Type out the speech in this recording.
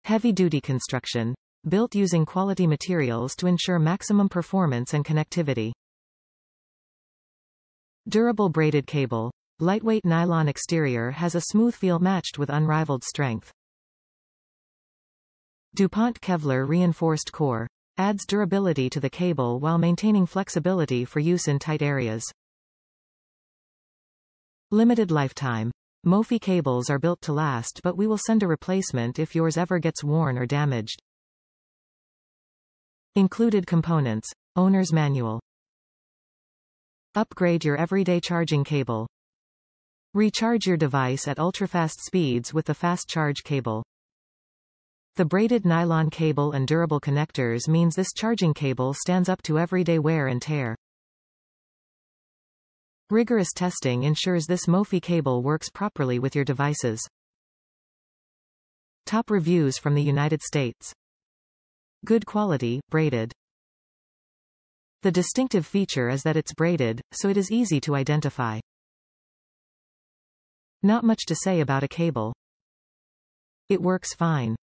Heavy-duty construction. Built using quality materials to ensure maximum performance and connectivity. Durable braided cable. Lightweight nylon exterior has a smooth feel matched with unrivaled strength. DuPont Kevlar Reinforced Core. Adds durability to the cable while maintaining flexibility for use in tight areas. Limited lifetime. Mophie cables are built to last, but we will send a replacement if yours ever gets worn or damaged. Included components. Owner's manual. Upgrade your everyday charging cable. Recharge your device at ultrafast speeds with the fast charge cable. The braided nylon cable and durable connectors means this charging cable stands up to everyday wear and tear. Rigorous testing ensures this mophie cable works properly with your devices. Top reviews from the United States. Good quality, braided. The distinctive feature is that it's braided, so it is easy to identify. Not much to say about a cable. It works fine.